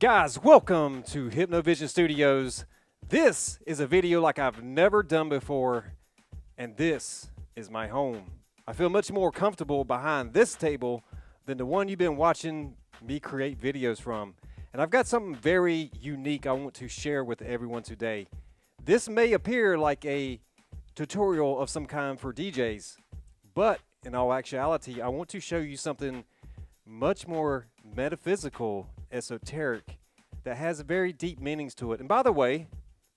Guys, welcome to Hypnovision Studios. This is a video like I've never done before, and this is my home. I feel much more comfortable behind this table than the one you've been watching me create videos from. And I've got something very unique I want to share with everyone today. This may appear like a tutorial of some kind for DJs, but in all actuality, I want to show you something much more metaphysical, esoteric, that has very deep meanings to it. And by the way,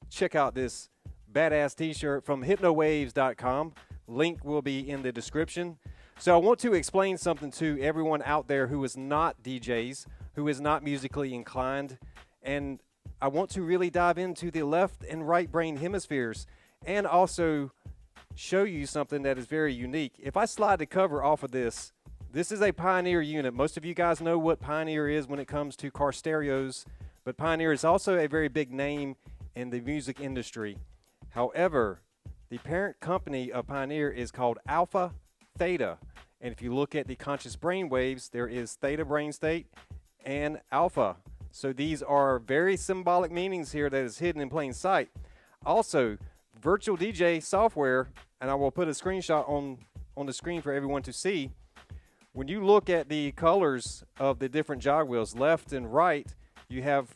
check out this badass t-shirt from hypnowaves.com. Link will be in the description. So I want to explain something to everyone out there who is not DJs, who is not musically inclined, and I want to really dive into the left and right brain hemispheres and also show you something that is very unique. If I slide the cover off of this, this is a Pioneer unit. Most of you guys know what Pioneer is when it comes to car stereos, but Pioneer is also a very big name in the music industry. However, the parent company of Pioneer is called Alpha Theta. And if you look at the conscious brain waves, there is theta brain state and alpha. So these are very symbolic meanings here that is hidden in plain sight. Also, virtual DJ software, and I will put a screenshot on the screen for everyone to see. When you look at the colors of the different jog wheels, left and right, you have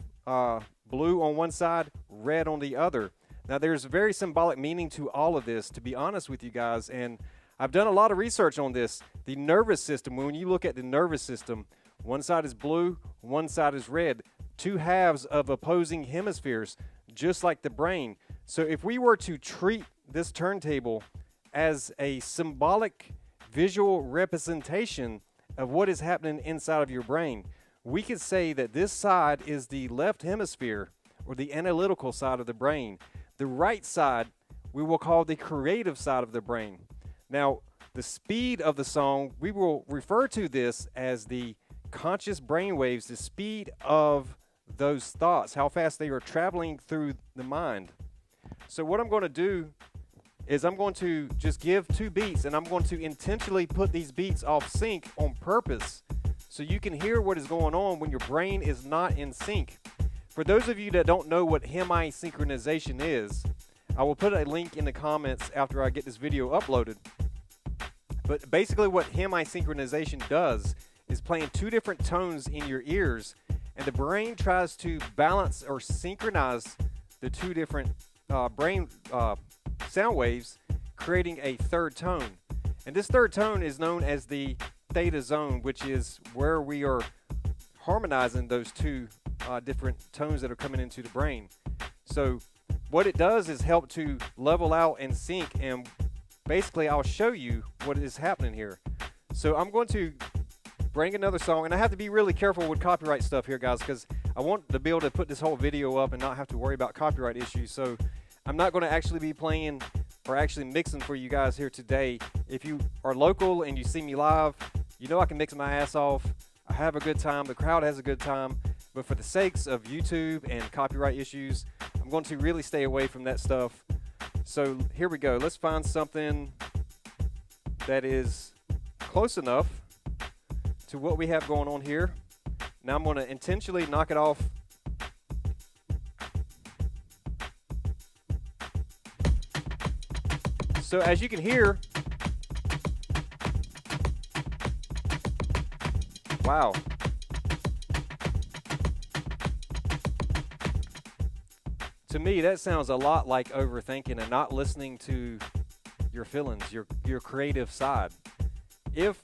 blue on one side, red on the other. Now, there's very symbolic meaning to all of this, to be honest with you guys, and I've done a lot of research on this. The nervous system, when you look at the nervous system, one side is blue, one side is red, two halves of opposing hemispheres, just like the brain. So if we were to treat this turntable as a symbolic visual representation of what is happening inside of your brain, we could say that this side is the left hemisphere, or the analytical side of the brain. The right side we will call the creative side of the brain. Now, the speed of the song, we will refer to this as the conscious brain waves, the speed of those thoughts, how fast they are traveling through the mind. So what I'm going to do is I'm going to just give two beats, and I'm going to intentionally put these beats off sync on purpose so you can hear what is going on when your brain is not in sync. For those of you that don't know what hemi-synchronization is, I will put a link in the comments after I get this video uploaded. But basically what hemi-synchronization does is playing two different tones in your ears, and the brain tries to balance or synchronize the two different brain sound waves, creating a third tone. And this third tone is known as the theta zone, which is where we are harmonizing those two different tones that are coming into the brain. So what it does is help to level out and sync, and basically I'll show you what is happening here. So I'm going to bring another song, and I have to be really careful with copyright stuff here, guys, because I want to be able to put this whole video up and not have to worry about copyright issues. So I'm not going to actually be playing or actually mixing for you guys here today. If you are local and you see me live, you know I can mix my ass off. I have a good time. The crowd has a good time. But for the sakes of YouTube and copyright issues, I'm going to really stay away from that stuff. So here we go. Let's find something that is close enough to what we have going on here. Now I'm going to intentionally knock it off. So as you can hear, wow. To me, that sounds a lot like overthinking and not listening to your feelings, your creative side. If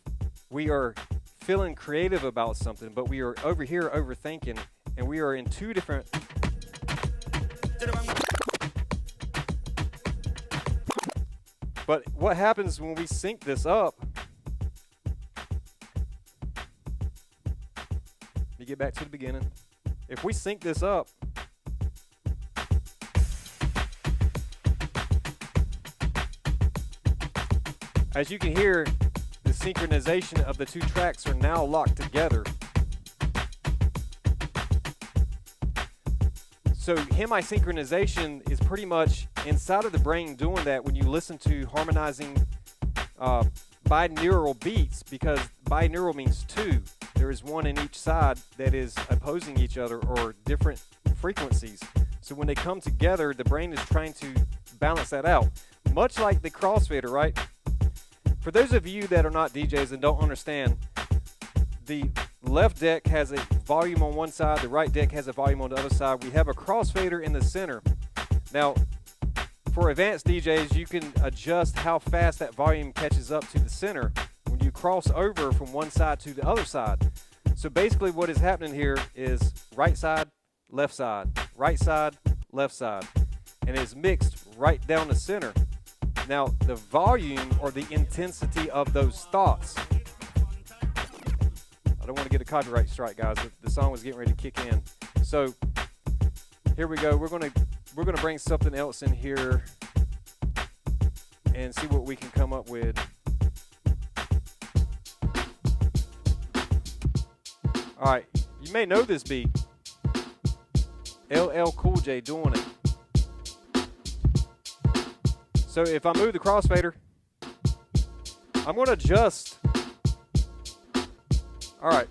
we are feeling creative about something, but we are over here overthinking, and we are in two different... But what happens when we sync this up? Let me get back to the beginning. If we sync this up, as you can hear, the synchronization of the two tracks are now locked together. So hemi-synchronization is pretty much inside of the brain doing that when you listen to harmonizing binaural beats, because binaural means two. There there is one in each side that is opposing each other or different frequencies. So when they come together, the brain is trying to balance that out. Much like the crossfader, right? For those of you that are not DJs and don't understand, the left deck has a volume on one side, the right deck has a volume on the other side. We have a crossfader in the center. Now, for advanced DJs, you can adjust how fast that volume catches up to the center when you cross over from one side to the other side. So basically what is happening here is right side, left side, right side, left side, and it's mixed right down the center. Now, the volume or the intensity of those thoughts, I don't want to get a copyright strike, guys. The song was getting ready to kick in. So here we go. We're gonna bring something else in here and see what we can come up with. All right, you may know this beat. LL Cool J doing it. So if I move the crossfader, I'm going to adjust. All right.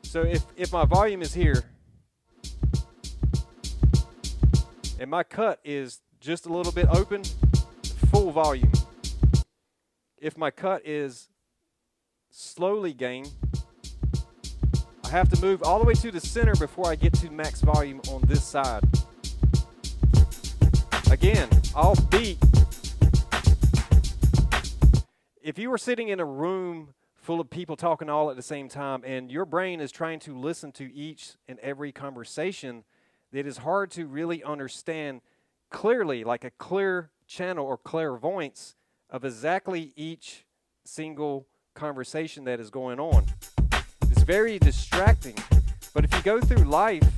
So if my volume is here and my cut is just a little bit open, full volume. If my cut is slowly gain, I have to move all the way to the center before I get to max volume on this side. Again, off beat. If you were sitting in a room full of people talking all at the same time and your brain is trying to listen to each and every conversation, it is hard to really understand clearly, like a clear channel or clairvoyance of exactly each single conversation that is going on. It's very distracting. But if you go through life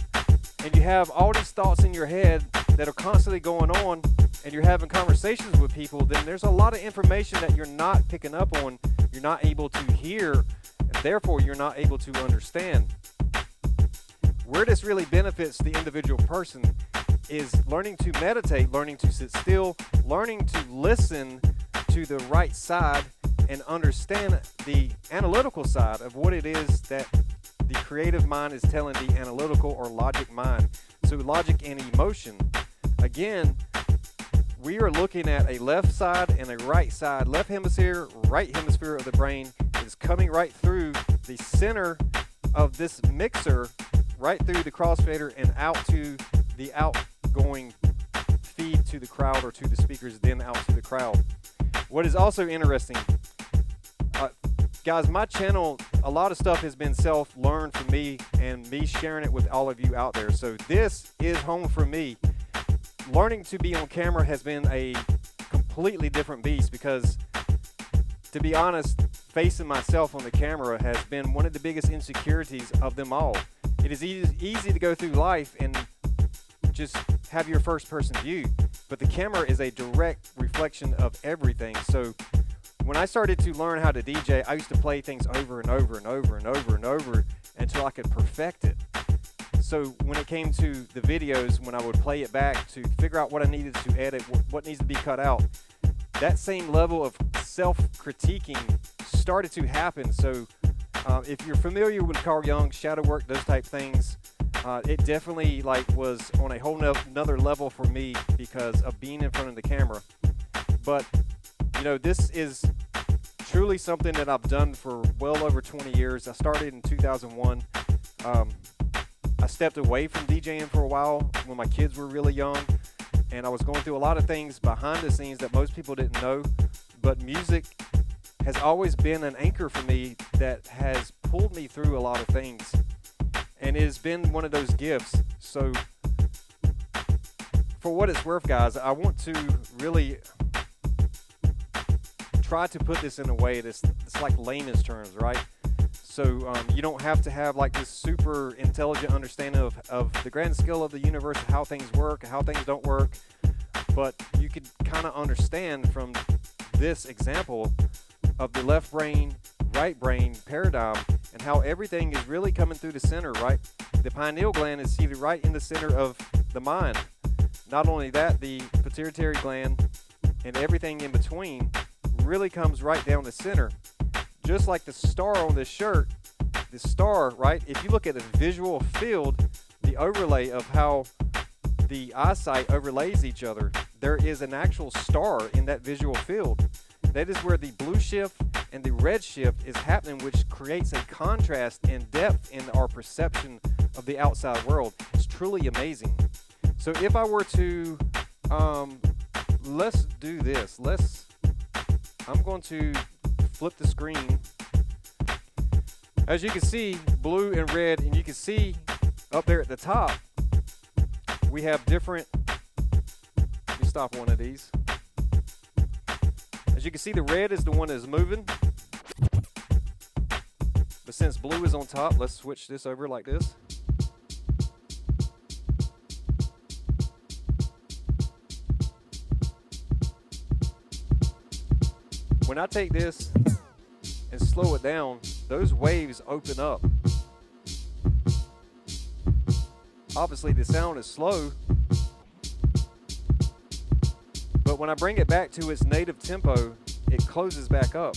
and you have all these thoughts in your head that are constantly going on and you're having conversations with people, then there's a lot of information that you're not picking up on, you're not able to hear, and therefore you're not able to understand. Where this really benefits the individual person is learning to meditate, learning to sit still, learning to listen to the right side and understand the analytical side of what it is that the creative mind is telling the analytical or logic mind. So logic and emotion. Again, we are looking at a left side and a right side. Left hemisphere, right hemisphere of the brain is coming right through the center of this mixer, right through the crossfader and out to the outgoing feed to the crowd or to the speakers, then out to the crowd. What is also interesting, guys, my channel, a lot of stuff has been self-learned for me and me sharing it with all of you out there. So this is home for me. Learning to be on camera has been a completely different beast because, to be honest, facing myself on the camera has been one of the biggest insecurities of them all. It is easy to go through life and just have your first person view, but the camera is a direct reflection of everything. So when I started to learn how to DJ, I used to play things over and over and over and over and over until I could perfect it. So when it came to the videos, when I would play it back to figure out what I needed to edit, what needs to be cut out, that same level of self-critiquing started to happen. So if you're familiar with Carl Jung, shadow work, those type things, it definitely was on a whole another level for me because of being in front of the camera. But this is truly something that I've done for well over 20 years. I started in 2001. I stepped away from DJing for a while when my kids were really young, and I was going through a lot of things behind the scenes that most people didn't know, but music has always been an anchor for me that has pulled me through a lot of things, and it has been one of those gifts. So for what it's worth, guys, I want to really try to put this in a way that's like layman's terms, right? So you don't have to have this super intelligent understanding of the grand scale of the universe, how things work, how things don't work, but you could kind of understand from this example of the left brain, right brain paradigm and how everything is really coming through the center, right? The pineal gland is seated right in the center of the mind. Not only that, the pituitary gland and everything in between really comes right down the center. just like the star on this shirt, the star, right? If you look at the visual field, the overlay of how the eyesight overlays each other, there is an actual star in that visual field. That is where the blue shift and the red shift is happening, which creates a contrast and depth in our perception of the outside world. It's truly amazing. So if I were to, let's do this. I'm going to flip the screen. As you can see, blue and red, and you can see up there at the top, we have different, let me stop one of these. As you can see, the red is the one that is moving. But since blue is on top, let's switch this over like this. When I take this and slow it down, those waves open up. Obviously, the sound is slow, but when I bring it back to its native tempo, it closes back up.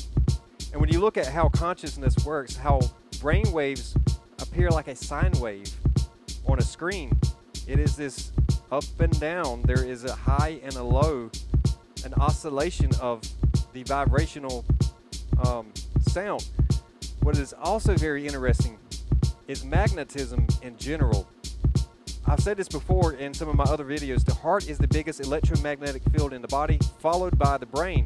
And when you look at how consciousness works, how brain waves appear like a sine wave on a screen, it is this up and down. There is a high and a low, an oscillation of the vibrational sound. What is also very interesting is magnetism in general. I've said this before in some of my other videos. The heart is the biggest electromagnetic field in the body, followed by the brain.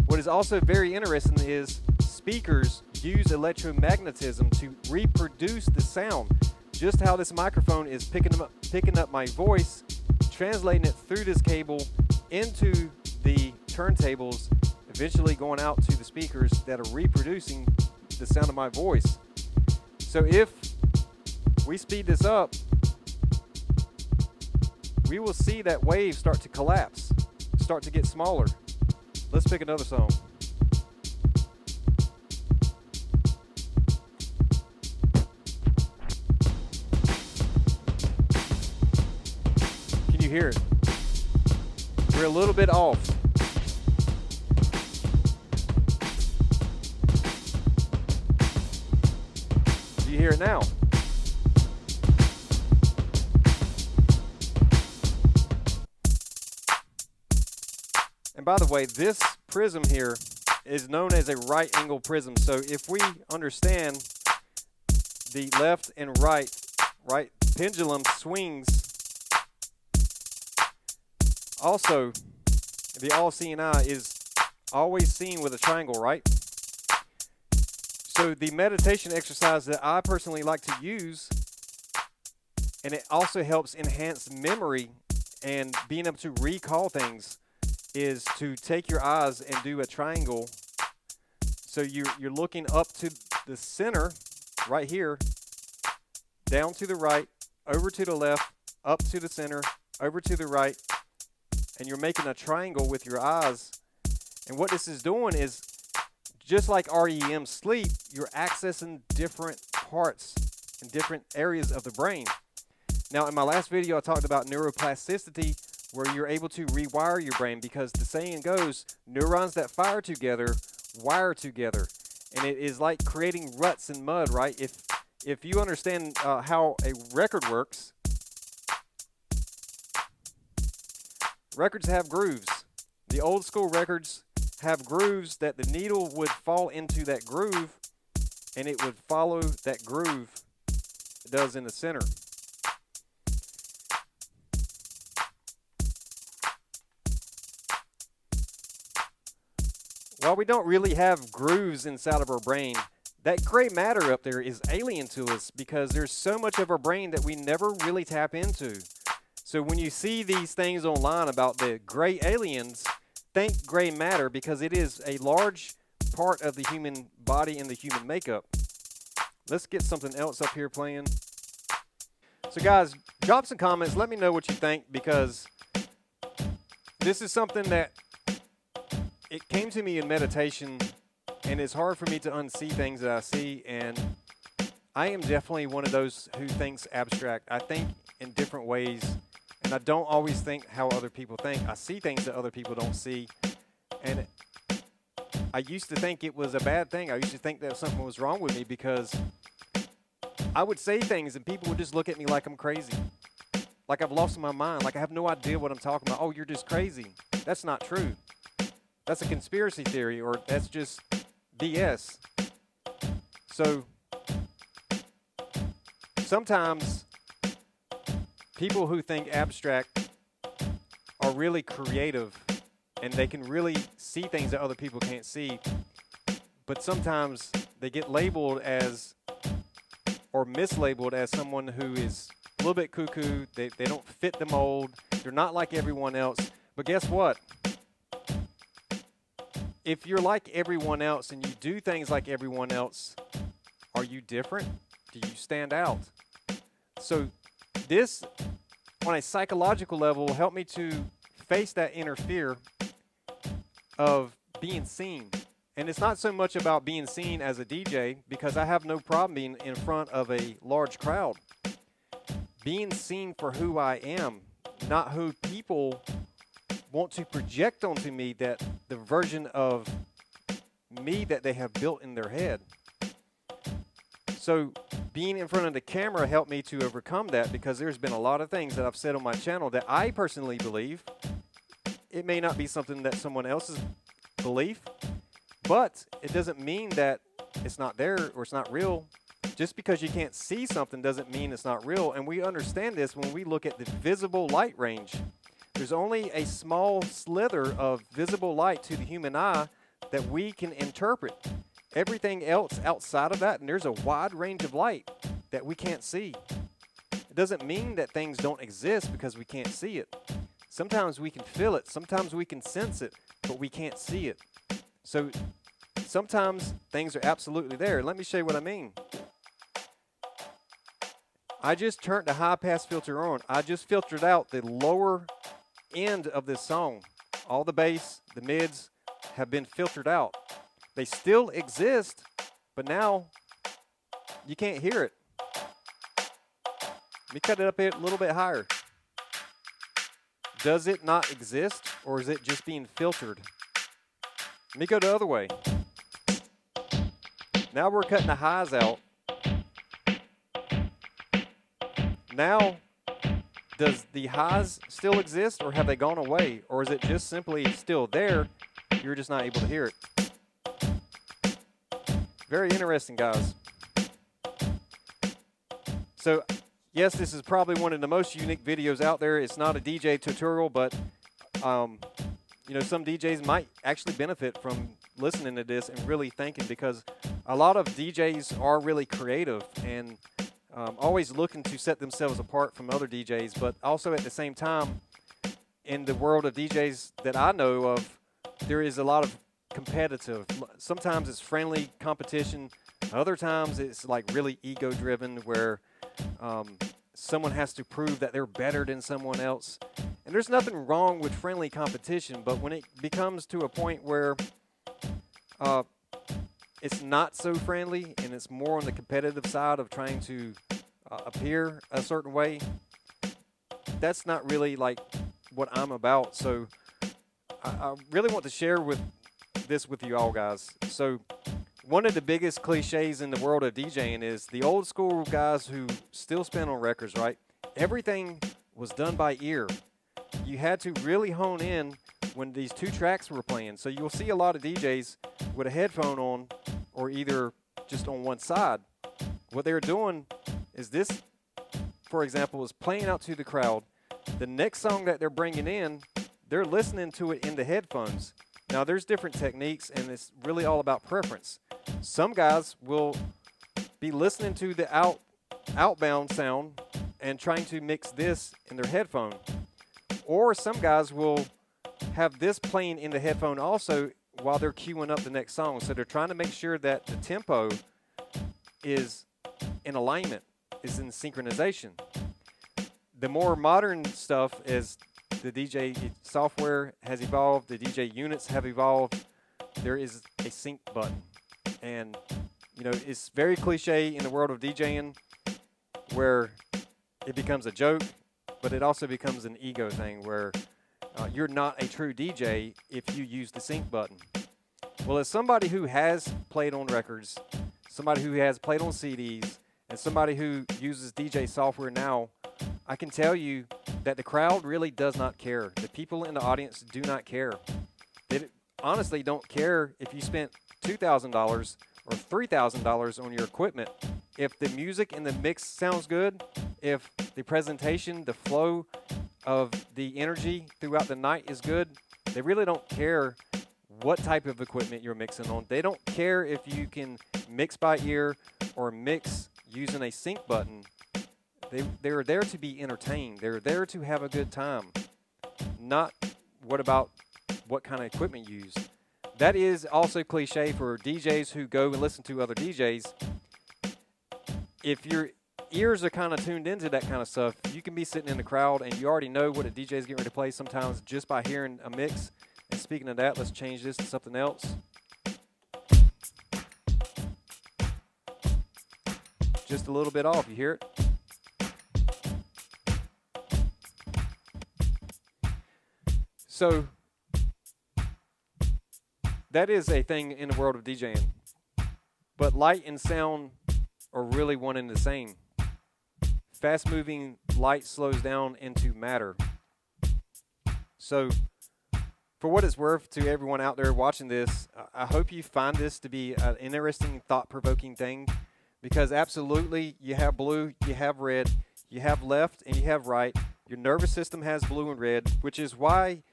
What is also very interesting is speakers use electromagnetism to reproduce the sound. Just how this microphone is picking up my voice, translating it through this cable into the turntables, eventually going out to the speakers that are reproducing the sound of my voice. So if we speed this up, we will see that wave start to collapse, start to get smaller. Let's pick another song. Can you hear it? We're a little bit off. Do you hear it now? And by the way, this prism here is known as a right angle prism. So if we understand the left and right pendulum swings, also the all-seeing eye is always seen with a triangle, right? So the meditation exercise that I personally like to use, and it also helps enhance memory and being able to recall things, is to take your eyes and do a triangle. So you're looking up to the center right here, down to the right, over to the left, up to the center, over to the right, and you're making a triangle with your eyes. And what this is doing is, just like REM sleep, you're accessing different parts and different areas of the brain. Now, in my last video, I talked about neuroplasticity, where you're able to rewire your brain, because the saying goes, neurons that fire together wire together. And it is like creating ruts in mud, right? If you understand how a record works, records have grooves. The old school records have grooves that the needle would fall into that groove, and it would follow that groove it does in the center. While we don't really have grooves inside of our brain, that gray matter up there is alien to us, because there's so much of our brain that we never really tap into. So when you see these things online about the gray aliens, think gray matter, because it is a large part of the human body and the human makeup. Let's get something else up here playing. So guys, drop some comments. Let me know what you think, because this is something that it came to me in meditation, and it's hard for me to unsee things that I see, and I am definitely one of those who thinks abstract. I think in different ways, and I don't always think how other people think. I see things that other people don't see, and I used to think it was a bad thing. I used to think that something was wrong with me because I would say things and people would just look at me like I'm crazy. Like I've lost my mind. Like I have no idea what I'm talking about. Oh, you're just crazy. That's not true. That's a conspiracy theory, or that's just BS. So sometimes people who think abstract are really creative and they can really see things that other people can't see. But sometimes they get labeled as, or mislabeled as, someone who is a little bit cuckoo. They don't fit the mold. They're not like everyone else. But guess what? If you're like everyone else and you do things like everyone else, are you different? Do you stand out? So this, on a psychological level, helped me to face that inner fear of being seen. And it's not so much about being seen as a DJ, because I have no problem being in front of a large crowd. Being seen for who I am, not who people want to project onto me, that the version of me that they have built in their head. So being in front of the camera helped me to overcome that, because there's been a lot of things that I've said on my channel that I personally believe. It may not be something that someone else's belief, but it doesn't mean that it's not there or it's not real. Just because you can't see something doesn't mean it's not real. And we understand this when we look at the visible light range. There's only a small slither of visible light to the human eye that we can interpret. Everything else outside of that, and there's a wide range of light that we can't see. It doesn't mean that things don't exist because we can't see it. Sometimes we can feel it, sometimes we can sense it, but we can't see it. So sometimes things are absolutely there. Let me show you what I mean. I just turned the high pass filter on. I just filtered out the lower end of this song. All the bass, the mids have been filtered out. They still exist, but now you can't hear it. Let me cut it up a little bit higher. Does it not exist, or is it just being filtered? Let me go the other way. Now we're cutting the highs out. Now, does the highs still exist, or have they gone away? Or is it just simply still there, you're just not able to hear it? Very interesting, guys. So, yes, this is probably one of the most unique videos out there. It's not a DJ tutorial, but you know, some DJs might actually benefit from listening to this and really thinking, because a lot of DJs are really creative and always looking to set themselves apart from other DJs, but also at the same time, in the world of DJs that I know of, there is a lot of competitive. Sometimes it's friendly competition. Other times it's like really ego-driven, where someone has to prove that they're better than someone else. And there's nothing wrong with friendly competition, but when it becomes to a point where it's not so friendly and it's more on the competitive side of trying to appear a certain way, that's not really like what I'm about. So I really want to share this with you all, guys. So one of the biggest cliches in the world of DJing is the old school guys who still spin on records, right? Everything was done by ear. You had to really hone in when these two tracks were playing. So you'll see a lot of DJs with a headphone on, or either just on one side. What they're doing is this, for example, is playing out to the crowd. The next song that they're bringing in, they're listening to it in the headphones. Now, there's different techniques, and it's really all about preference. Some guys will be listening to the outbound sound and trying to mix this in their headphone. Or some guys will have this playing in the headphone also while they're queuing up the next song. So they're trying to make sure that the tempo is in alignment, is in synchronization. The more modern stuff is the DJ software has evolved, the DJ units have evolved. There is a sync button. And, you know, it's very cliche in the world of DJing where it becomes a joke, but it also becomes an ego thing where you're not a true DJ if you use the sync button. Well, as somebody who has played on records, somebody who has played on CDs, and somebody who uses DJ software now, I can tell you that the crowd really does not care. The people in the audience do not care. They honestly don't care if you spent $2,000 or $3,000 on your equipment. If the music and the mix sounds good, if the presentation, the flow of the energy throughout the night is good, they really don't care what type of equipment you're mixing on. They don't care if you can mix by ear or mix using a sync button. They're there to be entertained. They're there to have a good time. Not what kind of equipment you use. That is also cliche for DJs who go and listen to other DJs. If your ears are kind of tuned into that kind of stuff, you can be sitting in the crowd and you already know what a DJ is getting ready to play sometimes just by hearing a mix. And speaking of that, let's change this to something else. Just a little bit off, you hear it? So that is a thing in the world of DJing. But light and sound are really one and the same. Fast moving light slows down into matter. So for what it's worth to everyone out there watching this, I hope you find this to be an interesting, thought-provoking thing, because absolutely you have blue, you have red, you have left, and you have right. Your nervous system has blue and red, which is why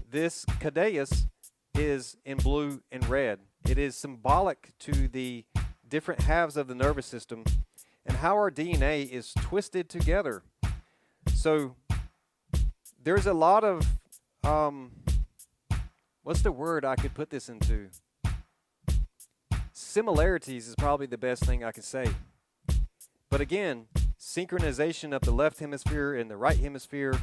this cadeus is in blue and red. It is symbolic to the different halves of the nervous system and how our DNA is twisted together. So there's a lot of what's the word I could put this into? Similarities is probably the best thing I can say. But again, synchronization of the left hemisphere and the right hemisphere.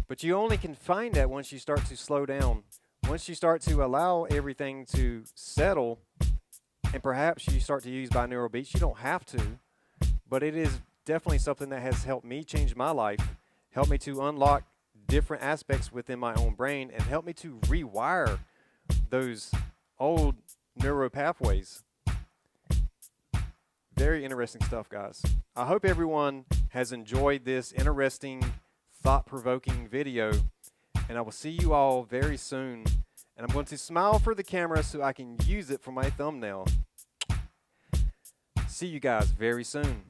But you only can find that once you start to slow down. Once you start to allow everything to settle, and perhaps you start to use binaural beats. You don't have to, but it is definitely something that has helped me change my life, helped me to unlock different aspects within my own brain, and helped me to rewire those old neuro pathways. Very interesting stuff, guys. I hope everyone has enjoyed this interesting, thought-provoking video, and I will see you all very soon. And I'm going to smile for the camera so I can use it for my thumbnail. See you guys very soon.